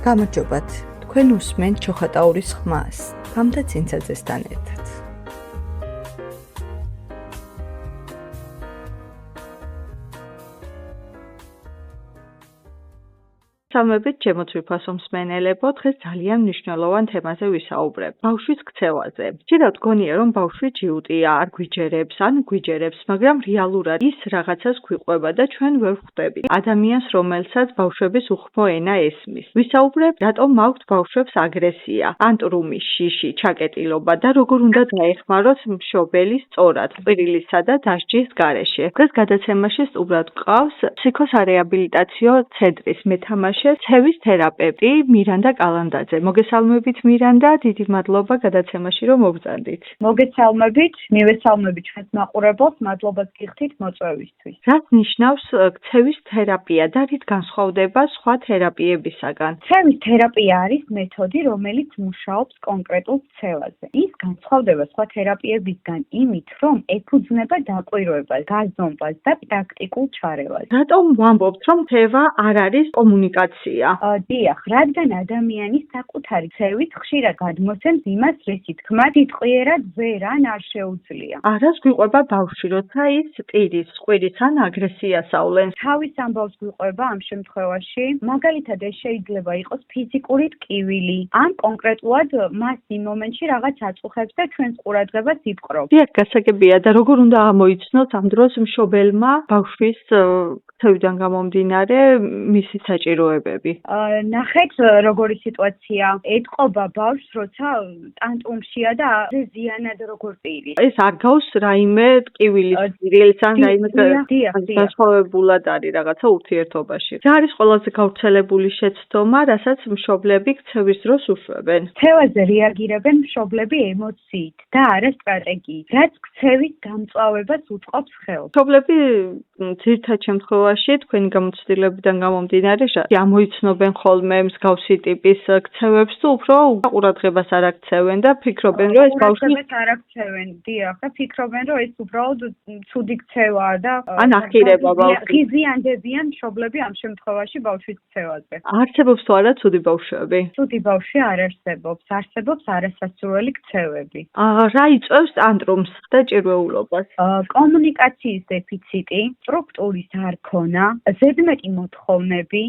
გამარჯობათ, თქვენ უსმენთ ჩოხატაურის ხმას, გამდა ცინცაძესთან ერთად. სამებით ჩემო თვითფასო მსმენელებო, დღეს ძალიან მნიშვნელოვან თემაზე ვისაუბრებ. ბავშვის ქცევაზე. ხშირად გონია, რომ ბავშვი ჯიუტია, არ გვიჯერებს, ან გვიჯერებს, მაგრამ რეალურად ის რაღაცას გვიყვება და ჩვენ ვერ ხვდებით. ადამიანს, რომელსაც ბავშვების უხმო ენა ესმის. ვისაუბრებ, რატომ მაქვთ ბავშვებს აგრესია, ანტრუმი, შიში, ჩაკეტილობა და როგორ უნდა დაეხმაროთ მშობელი სწორად, ყვირილისა და დასჯის გარეშე. დღეს გადაცემაში სტუმრად გყავს ფსიქოსარეაბილიტაციო ცენტრის მეთამაშე ცევის თერაპევტი მირანდა კალანდაძე. მოგესალმებით მირანდა, დიდი მადლობა გადაცემაში რომ მოგზარდით. მოგესალმებით, მივესალმებით ჩვენს მაყურებელს, მადლობას გიხდით მოწვევისთვის. რაც ნიშნავს ცევის თერაპია და რით განსხვავდება სხვა თერაპიებისაგან? ცევის თერაპია არის მეთოდი, რომელიც მუშაობს კონკრეტულ ცევაზე. ის განსხვავდება სხვა თერაპიებისგან იმით, რომ ეფუძნება დაკვირვებას, გაზომვას და პრაქტიკულ ჩარევას. რატომ ვამბობთ, რომ ცევა არ არის კომუნიკაცია? დიახ, რადგან ადამიანის საკუთარი ცევით ხშირად გადმოსცემს იმას, რითი თქმა სიტყვიერად ვერ ან არ შეუძლია. არას გვიყვება ბავშვი, როცა ის პირის, ყვირის ან აგრესიას ავლენს. თავის ამბავს გვიყვება ამ შემთხვევაში, მაგალითად ეს შეიძლება იყოს ფიზიკური ტკივილი, ან კონკრეტულად მას იმ მომენტში რაღაც აწუხებს და ჩვენს ყურადღებას იპყრობს. დიახ, გასაგებია და როგორ უნდა ამოიცნოთ ამ დროს მშობელმა ბავშვის ცევიდან გამომდინარე მისი საჭიროებები. ნახეთ როგორი სიტუაცია. ეტყობა ბავშვს, როცა ტანტრუმშია და ზიანად როგორ პირი. ეს არ გავს რაიმე ტკივილის პირილს ან რაიმე განსხვავებულად არის რაღაცა ურთიერთობაში. რა არის ყველაზე გავრცელებული შეცდომა, რასაც მშობლები ქცევის დროს უშვებენ? ქცევაზე რეაგირებენ მშობლები ემოციით და არა სტრატეგიით, რაც ქცევის გამწვავებას უწყობს ხელს. მშობლები ძირითად შემთხვევაში თქვენი გამოცდილებიდან გამომდინარე ამოიცნობენ ხოლმე მსგავსი ტიპის ქცევებს თუ უფრო ყურადღებას არ აქცევენ და ფიქრობენ, რომ ეს ბავშვი არ აქცევენ, დიახ, და ფიქრობენ, რომ ეს უბრალოდ ცუდი ქცევაა და ან ახირება ბავშვს. ღიზიანდებიან მშობლები ამ შემთხვევაში ბავშვის ქცევაზე. არსებობს თუ არა ცუდი ბავშვები? ცუდი ბავშვი არ არსებობს, არსებობს არასასურველი ქცევები. რა იწვევს ტანტრუმს და ჭირვეულობას? კომუნიკაციის დეფიციტი, სტრუქტურის არ ქონა, ზედმეტი მოთხოვნები,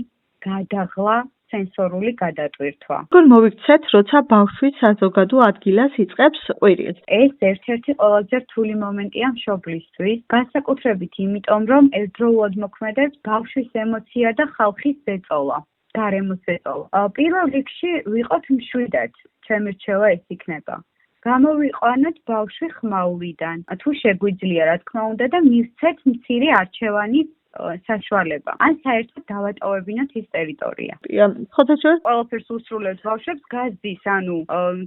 გადაღლა, სენსორული გადატვირთვა. როგორ მოვიქცეთ, როცა ბავშვი საზოგადო ადგილას იწყებს ყვირილს? ეს ერთ-ერთი ყველაზე რთული მომენტია მშობლისთვის, განსაკუთრებით იმიტომ, რომ ერთდროულად მოქმედებს ბავშვის ემოცია და ხალხის ზეწოლა, გარემოს ზეწოლა. პირველ რიგში ვიყოთ მშვიდად, ჩემი რჩევა ეს იქნება. გამოვიყვანოთ ბავშვი ხმაურიდან, თუ შეგვიძლია, რა თქმა უნდა და მივცეთ მცირე არჩევანის საშუალება. ან საერთოდ დავატოვებინოთ ის ტერიტორია. ხოთაშორ ყველაფერს უსრულებს ბავშვებს გაზდის, ანუ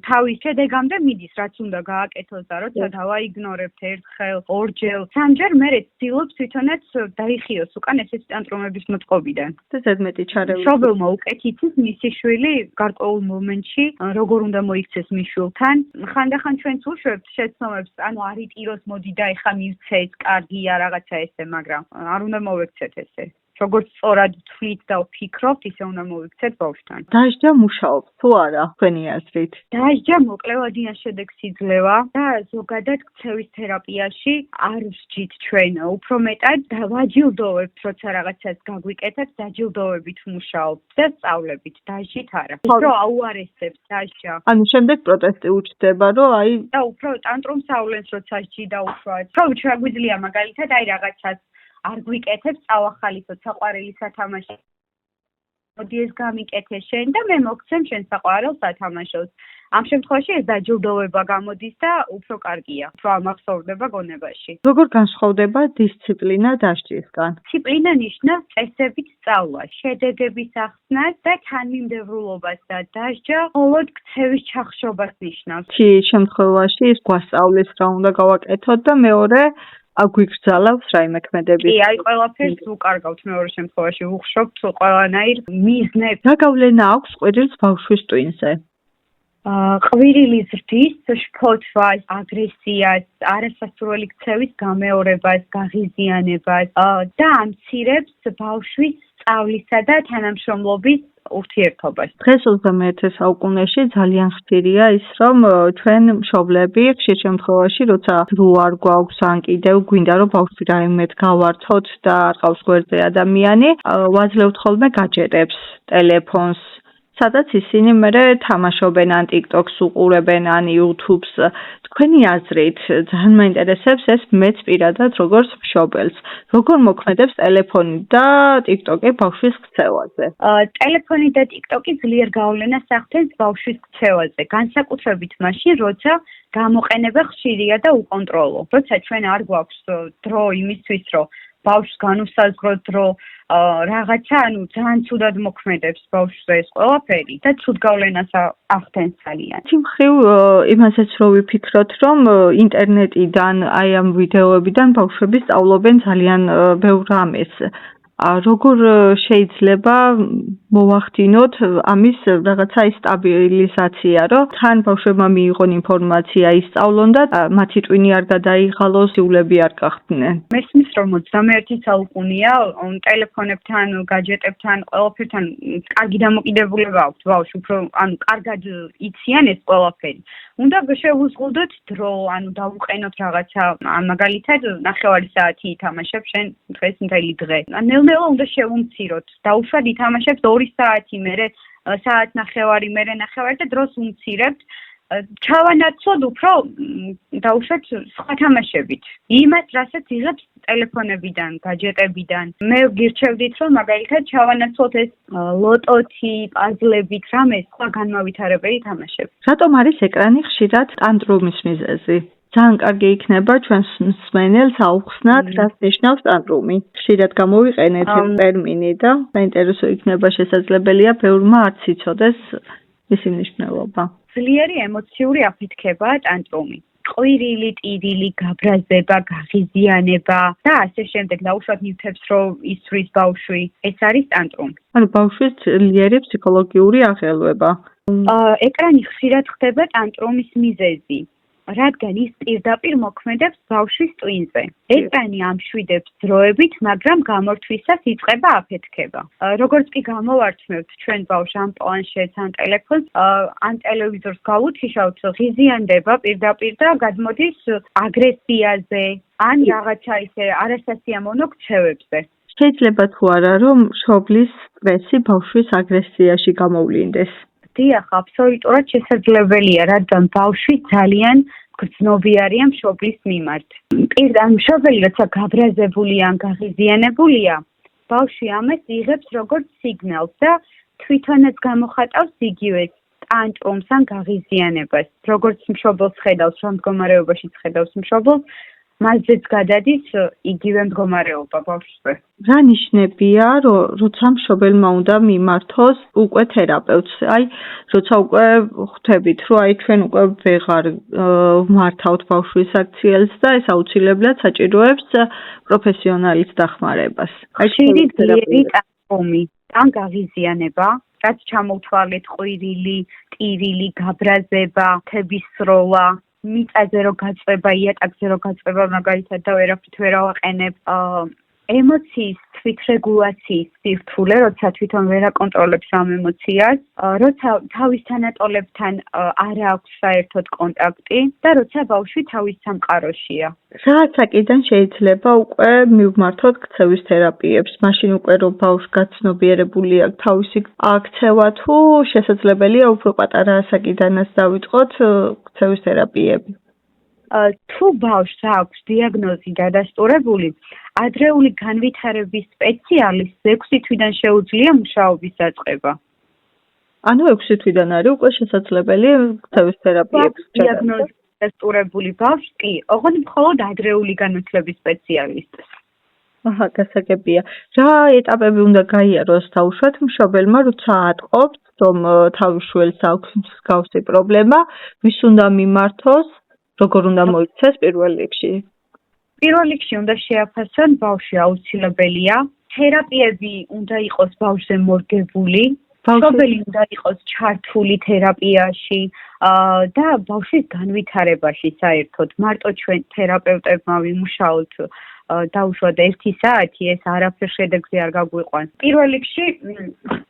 თავის შედეგამდე მიდის, რაც უნდა გააკეთოს და როცა დავაიგნორებთ ერთხელ, ორჯერ, სამჯერ მერე ცდილობს თვითონაც დაიხიოს უკან ესეთი ტანტრუმების მოწყობიდან. და ზედმეტი ჩარევი. მშობელმა უკეთ იცის მისი შვილი გარკვეულ მომენტში როგორ უნდა მოიქცეს მის შვილთან. ხანდახან ჩვენც უშვებთ შეცდომებს, ანუ არ იტიროს, მოდი და ეხა მივცეს, კარგია რაღაცა ესე, მაგრამ არ უნდა მოვექცეთ ესე. როგორც სწორად თვლით და ვფიქრობთ, ისე უნდა მოვიქცეთ ბავშვთან. დასჯა მუშაობს თუ არა, თქვენი აზრით? დასჯა მოკლევადიან შედეგს იძლევა და ზოგადად ქცევის თერაპიაში არ ვსჯით ჩვენ. უფრო მეტად დავაჯილდოვებთ, როცა რაღაცას გაგვიკეთებთ, დაჯილდოვებით მუშაობთ და სწავლებით, დასჯით არა. უფრო აუარესებს დასჯა. ანუ შემდეგ პროტესტი უჩნდება, რომ აი და უფრო ტანტრუმს ავლენს, როცა სჯი დაუშვათ. ხო, შეგვიძლია მაგალითად აი რაღაცას არ გვიკეთებს, წავახალისოთ საყვარელი სათამაშო. მოდი ეს გამიკეთე შენ და მე მოგცემ შენ საყვარელ სათამაშოს. ამ შემთხვევაში ეს დაჯილდოვება გამოდის და უფრო კარგია, უფრო ამახსოვრდება გონებაში. როგორ განსხვავდება დისციპლინა დასჯისგან? დისციპლინა ნიშნავს წესებით სწავლა, შედეგების ახსნას და თანმიმდევრულობას და დასჯა მხოლოდ ქცევის ჩახშობას ნიშნავს. შემთხვევაში ის გვასწავლის რა უნდა გავაკეთოთ და მეორე აგვიგრძალავს რაიმე ქმედები. კი, აი ყველაფერს უკარგავთ მეორე შემთხვევაში, ვუხშობთ ყველანაირ მიზნებს. რა გავლენა აქვს ყვირილს ბავშვის ტვინზე? ყვირილის ზრდის, შფოთვას, აგრესიას, არასასურველი ქცევის გამეორებას, გაღიზიანებას და ამცირებს ბავშვის სწავლისა და თანამშრომლობის ურთიერთობას. დღეს 21 საუკუნეში ძალიან ხშირია ის, რომ ჩვენ მშობლები ხშირ შემთხვევაში, როცა დრო არ გვაქვს ან კიდევ გვინდა რომ ბავშვი რაიმედ გავართოთ და არ ყავს გვერდზე ადამიანი, ვაძლევთ ხოლმე გაჯეტებს, ტელეფონს, სადაც ისინი მერე თამაშობენ ან TikTok-ს უყურებენ ან YouTube-ს. თქვენი აზრით, ძალიან მაინტერესებს ეს მეც პირადად როგორც მშობელს. როგორ მოქმედებს ტელეფონი და TikTok-ი ბავშვის ქცევაზე? ტელეფონი და TikTok-ი ძლიერ გავლენას ახდენს ბავშვის ქცევაზე, განსაკუთრებით მაშინ, როცა გამოყენება ხშირია და უკონტროლო. როცა ჩვენ არ გვაქვს დრო იმისთვის, რომ ბავშვს განუსაზღვროთ დრო რაღაცა, ძალიან ცუდად მოქმედებს ბავშვზე ეს ყველაფერი და ცუდ გავლენას ახდენს ძალიან. თიმხრივ იმასაც რო ვიფიქროთ, რომ ინტერნეტიდან, აი ამ ვიდეოებიდან ბავშვები სწავლობენ ძალიან ბევრ რამეს. როგორ შეიძლება მოვახდინოთ ამის რაღაცა სტაბილიზაცია, რომ თან ბავშვებმა მიიღონ ინფორმაცია, ისწავლონ და მათი ტვინი არ გადაიღალოს, იულები არ გახდნენ. მესმის რომ 21 საუკუნეა, ტელეფონებთან, გაჯეტებთან, ყველაფერთან კარგი დამოკიდებულება აქვს ბავშვს, უფრო კარგად იციან ეს ყველაფერი. უნდა შევუზღუდოთ დრო, დავუყენოთ რაღაცა, მაგალითად, ნახევარი საათი ითამაშებ შენ დღეს მთელი დღე. ნელ-ნელა უნდა შევუმციროთ. დაუშვათ ითამაშებს 2 საათი, მერე საათ ნახევარი, მერე ნახევარი და დროს უმცირებთ. ჩავანაცვლოთ უფრო დაუშვათ სხვა თამაშებით. იმას, რასაც იღებს ტელეფონებიდან, გაჯეტებიდან. მე გირჩევდით, რომ მაგალითად ჩავანაცვლოთ ეს ლოტოთი, პაზლებით, რამე სხვა განმავითარებელი თამაშები. რატომ არის ეკრანი ხშირად ტანტრუმის მიზეზი? ძალიან კარგი იქნება ჩვენს მსმენელს აუხსნათ, რაც ნიშნავს ტანტრუმი. ხშირად გამოვიყენეთ ეს ტერმინი და საინტერესო იქნება, შესაძლებელია ბევრმა არც იცოდეს მისი მნიშვნელობა. ძლიერი ემოციური აფეთქებაა ტანტრუმი. ყვირილი, ტირილი, გაბრაზება, გაღიზიანება და ასე შემდეგ. დაუშვათ ნივთებს რო ისვრის ბავშვი, ეს არის ტანტრუმი. ბავშვის ძლიერი ფსიქოლოგიური აღელვება. ეკრანი ხშირად ხდება ტანტრუმის მიზეზი. რადგან ის პირდაპირ მოქმედებს ბავშვის ტვინზე. ეკრანი ამშვიდებს დროებით, მაგრამ გამორთვისას იწყება აფეთქება. როგორც კი გამოვართმევთ ჩვენ ბავშვს ან პლანშეტს, ან ტელეფონს, ან ტელევიზორს გავუთიშავთ, ღიზიანდება პირდაპირ და გადმოდის აგრესიაზე, ან რაღაცა ისე არასასიამოვნო ქცევებზე. შეიძლება თუ არა, რომ მშობლის სტრესი ბავშვის აგრესიაში გამოვლინდეს. დიახ, აბსოლუტურად შესაძლებელია, რადგან ბავშვი ძალიან გრძნობიარია მშობლის მიმართ. მშობელი როცა გაბრაზებულია ან გაღიზიანებულია, ბავშვი ამას იღებს როგორც სიგნალს და თვითონაც გამოხატავს იგივე ტანტრუმს ან გაღიზიანებას. როგორც მშობელს ხედავს, რომ მდგომარეობაში ხედავს მშობელს, მასზეც გადადის იგივე მდგომარეობა ბავშვზე. რა ნიშნებია, როცა მშობელმა უნდა მიმართოს უკვე თერაპევტს? აი, როცა უკვე ხვდებით, რომ აი ჩვენ უკვე ვეღარ ვმართავთ ბავშვის აქციელს და ეს აუცილებლად საჭიროებს პროფესიონალის დახმარებას. ხშირი ძლიერი ტანტრუმი ან გაღიზიანება, რაც ჩამოთვალეთ ყვირილი, ტირილი, გაბრაზება, თების სროლა, მიწაზე რო გაწვება, იატაკზე რო გაწვება, მაგალითად და ვერაფრით ვერ ავაყენებ. ემოციის თვითრეგულაციის სირთულე, როცა თვითონ ვერ აკონტროლებს ამ ემოციას, როცა თავის თანატოლებთან არ აქვს საერთოდ კონტაქტი და როცა ბავშვი თავის სამყაროშია. რა საკიდან შეიძლება უკვე მივმართოთ ქცევის თერაპიებს? მაშინ უკვე რომ ბავშვი გაცნობიერებული აქვს თავისი აქცევა თუ შესაძლებელია უფრო პატარა ასაკიდანაც დავიწყოთ ქცევის თერაპიები? თუ ბავშვს აქვს დიაგნოზი დადასტურებული, ადრეული განვითარების სპეციალისტს 6 თვიდან შეუძლია მუშაობის დაწყება. ანუ 6 თვიდან არის უკვე შესაძლებელი ქცევის თერაპიების დიაგნოზი დადასტურებული ბავშვს კი, ოღონდ მხოლოდ ადრეული განათლების სპეციალისტს. აჰა, გასაგებია. რა ეტაპები უნდა გაიაროს თავშოთ მშობელმა, როცა ატყობს, რომ თავის შვილს აქვს მსგავსი პრობლემა, ვის უნდა მიმართოს? როგორ უნდა მოიქცეს პირველ რიგში? პირველ რიგში უნდა შეაფასონ ბავშვი აუცილებელია. თერაპიები უნდა იყოს ბავშვზე მორგებული. მშობელი უნდა იყოს ჩართული თერაპიაში და ბავშვის განვითარებაში საერთოდ. მარტო ჩვენ თერაპევტებმა ვიმუშაოთ დაუშვათ 1 საათი, ეს არაფერ შედეგზე არ გაგვიყვანს. პირველ რიგში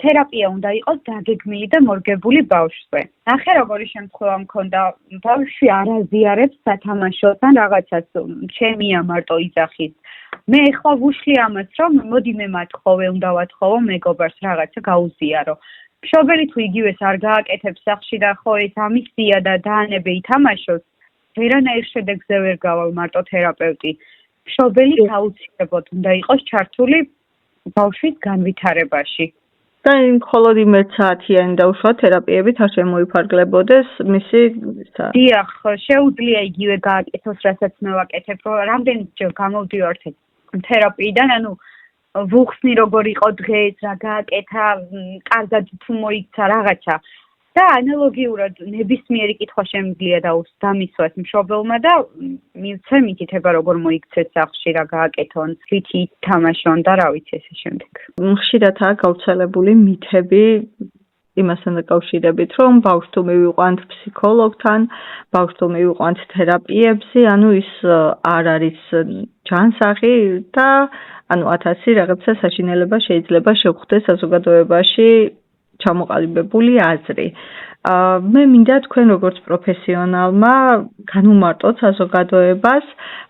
თერაპია უნდა იყოს დაგეგმილი და მორგებული ბავშვზე. ნახე როგორი შემთხვევა მქონდა, ბავშვი არ აზიარებს სათამაშოს ან რაღაცას, ჩემია მარტო იძახის. მე ეხლა ვუშლი ამას, რომ მოდი მე მათხოვე, უნდა ვათხოვო მეგობარს რაღაცა გაუზიარო. მშობელი თუ იგივეს არ გააკეთებს სახლში და ხო ეს ამისია და დაანებე ითამაშოს, ვერანაირ შედეგზე ვერ გავალ მარტო თერაპევტი. მშობელი გაუცილებლად უნდა იყოს ჩართული ბავშვის განვითარებაში. და იმ მხოლოდ 1 საათიანი დაუშვა თერაპიებით არ შემოიფარგლებოდეს მისი დიახ, შეუძლია იგივე გააკეთოს, რასაც მე ვაკეთებ, რომ რამდენჯერ გამოვდივართ თერაპიიდან, ანუ ვუხსნი როგორ იყო დღეს, რა გააკეთა, კარგად თუ მოიქცა რაღაცა. და ანალოგიურად ნებისმიერი კითხვა შემიძლია დამისვას მშობელმა და მივცე მითითება როგორ მოიქცეს სახლში, რა გააკეთონ, რითი თამაშონ და რა ვიცი ესე შემდეგ. ხშირადაა გავრცელებული მითები იმასთან დაკავშირებით, რომ ბავშვს თუ მივიყვანთ ფსიქოლოგთან, ბავშვს თუ მივიყვანთ თერაპიებზე, ანუ ის არ არის ჯანსაღი და ანუ 1000 რაღაცა საშინელება შეიძლება შევხვდეს საზოგადოებაში ჩამოყალიბებული აზრი. მე მინდა თქვენ როგორც პროფესიონალმა განუმარტოთ საზოგადოებას,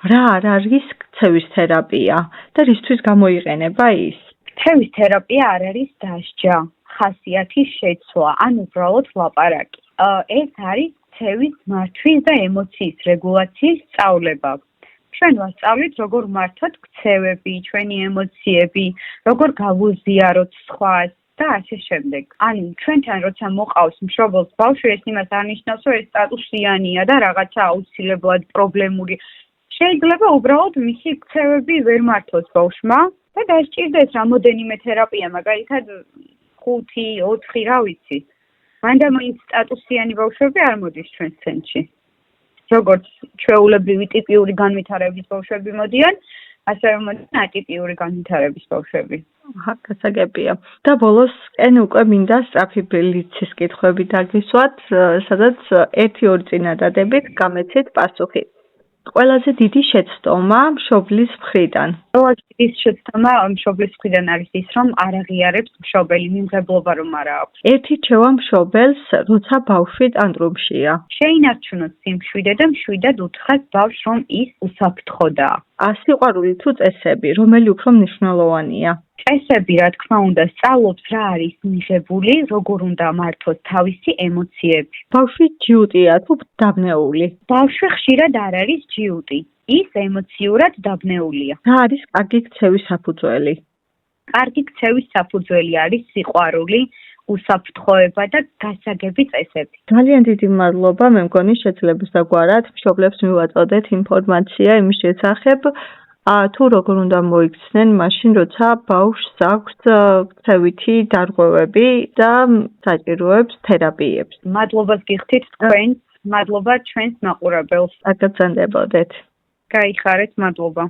რა არ არის ქცევის თერაპია და რისთვის გამოიყენება ის. ქცევის თერაპია არ არის დასჯა, ხასიათის შეცვლა, ან უბრალოდ ლაპარაკი. ეს არის ქცევის მართვის და ემოციის რეგულაციის სწავლება. ჩვენ ვასწავლით, როგორ მართოთ ქცევები, ჩვენი ემოციები, როგორ გავუზიაროთ სხვას და ასე შემდეგ. ანუ ჩვენთან როცა მოყავს მშობელს ბავშვი, ეს იმას არ ნიშნავს, რომ ეს სტატუსიანია და რაღაცა აუცილებლად პრობლემური. შეიძლება უბრალოდ მისი ქცევები ვერ მართოს ბავშვმა და დასჭირდეს რამოდენიმე თერაპია, მაგალითად 5-4, რა ვიცი. მანდა მაინც სტატუსიანი ბავშვები არ მოდის ჩვენს ცენტრში. როგორც ჩვეულებრივი ტიპიური განვითარების ბავშვები მოდიან, ასევე მოდიან ატიპიური განვითარების ბავშვები. გასაგებია. და ბოლოს უკვე მინდა სწრაფი ბლიცის კითხვები დაგისვათ, სადაც 1-2 წინადადებით გამეცით პასუხი. ყველაზე დიდი შეცდომა მშობლის მხრიდან. ყველაზე დიდი შეცდომა მშობლის მხრიდან არის ის, რომ არ აღიარებს მშობელი, მიმღებლობა რომ არ აქვს. ერთი რჩევა მშობელს, როცა ბავშვი ტანტრუმშია. შეინარჩუნოს სიმშვიდე და მშვიდად უთხრას ბავშვს, რომ ის უსაფრთხოდაა. სიყვარული თუ წესები, რომელი უფრო მნიშვნელოვანია? წესები, რა თქმა უნდა, სწავლობს რა არის მიღებული, როგორ უნდა მართოს თავისი ემოციები. ბავშვი ჯიუტია თუ დაბნეული? ბავშვი ხშირად არ არის ჯიუტი, ის ემოციურად დაბნეულია. რა არის კარგი ქცევის საფუძველი? კარგი ქცევის საფუძველი არის სიყვარული, უსაფრთხოება და გასაგები წესები. ძალიან დიდი მადლობა, მე მგონი შეძლებს დაგვარად მშობლებს მივაწოდეთ ინფორმაცია იმის შესახებ, თუ როგორ უნდა მოიქცნენ მაშინ, როცა ბავშვს აქვს ქცევითი დარღვევები და საჭიროებს თერაპიებს. მადლობას გიხდით თქვენს, მადლობა ჩვენს მაყურებელს. გაგრძანდებოდეთ. გაიხარეთ, მადლობა.